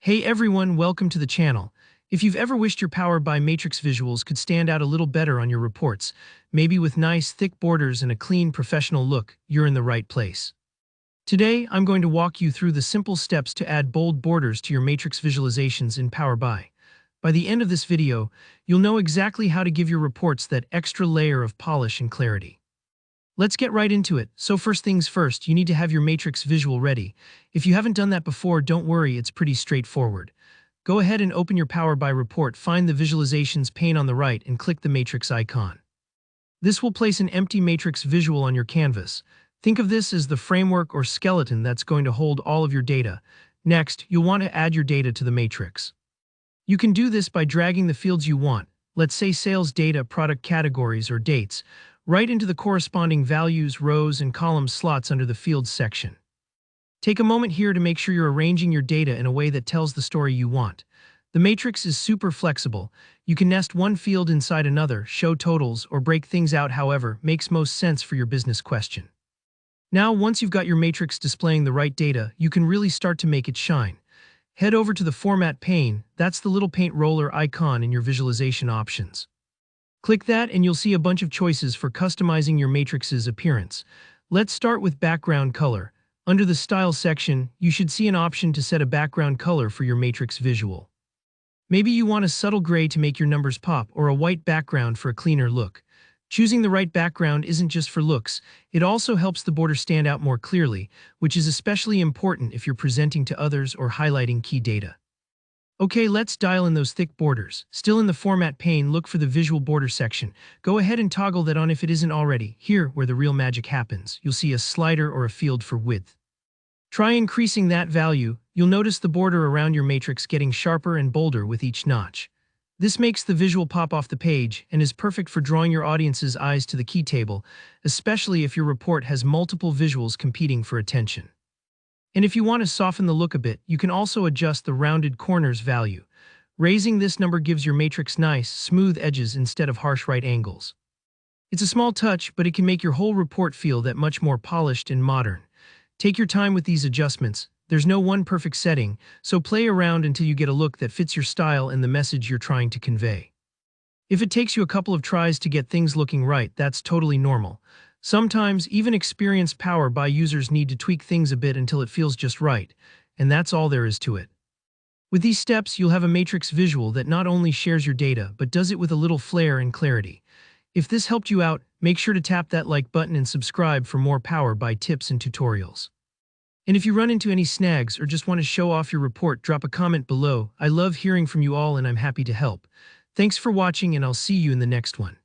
Hey everyone, welcome to the channel. If you've ever wished your Power by Matrix visuals could stand out a little better on your reports, maybe with nice, thick borders and a clean, professional look, you're in the right place. Today, I'm going to walk you through the simple steps to add bold borders to your Matrix visualizations in Power BI. By the end of this video, you'll know exactly how to give your reports that extra layer of polish and clarity. Let's get right into it. So first things first, you need to have your matrix visual ready. If you haven't done that before, don't worry, it's pretty straightforward. Go ahead and open your Power BI report, find the Visualizations pane on the right, and click the matrix icon. This will place an empty matrix visual on your canvas. Think of this as the framework or skeleton that's going to hold all of your data. Next, you'll want to add your data to the matrix. You can do this by dragging the fields you want, let's say sales data, product categories, or dates, right into the corresponding values, rows, and column slots under the Fields section. Take a moment here to make sure you're arranging your data in a way that tells the story you want. The matrix is super flexible. You can nest one field inside another, show totals, or break things out however makes most sense for your business question. Now, once you've got your matrix displaying the right data, you can really start to make it shine. Head over to the Format pane, that's the little paint roller icon in your visualization options. Click that and you'll see a bunch of choices for customizing your matrix's appearance. Let's start with background color. Under the Style section, you should see an option to set a background color for your matrix visual. Maybe you want a subtle gray to make your numbers pop or a white background for a cleaner look. Choosing the right background isn't just for looks, it also helps the border stand out more clearly, which is especially important if you're presenting to others or highlighting key data. Okay, let's dial in those thick borders. Still in the Format pane, look for the Visual Border section. Go ahead and toggle that on if it isn't already. Here, where the real magic happens, you'll see a slider or a field for width. Try increasing that value. You'll notice the border around your matrix getting sharper and bolder with each notch. This makes the visual pop off the page and is perfect for drawing your audience's eyes to the key table, especially if your report has multiple visuals competing for attention. And if you want to soften the look a bit, you can also adjust the rounded corners value. Raising this number gives your matrix nice, smooth edges instead of harsh right angles. It's a small touch, but it can make your whole report feel that much more polished and modern. Take your time with these adjustments. There's no one perfect setting, so play around until you get a look that fits your style and the message you're trying to convey. If it takes you a couple of tries to get things looking right, that's totally normal. Sometimes, even experienced Power BI users need to tweak things a bit until it feels just right, and that's all there is to it. With these steps, you'll have a matrix visual that not only shares your data, but does it with a little flair and clarity. If this helped you out, make sure to tap that like button and subscribe for more Power BI tips and tutorials. And if you run into any snags or just want to show off your report, drop a comment below. I love hearing from you all and I'm happy to help. Thanks for watching and I'll see you in the next one.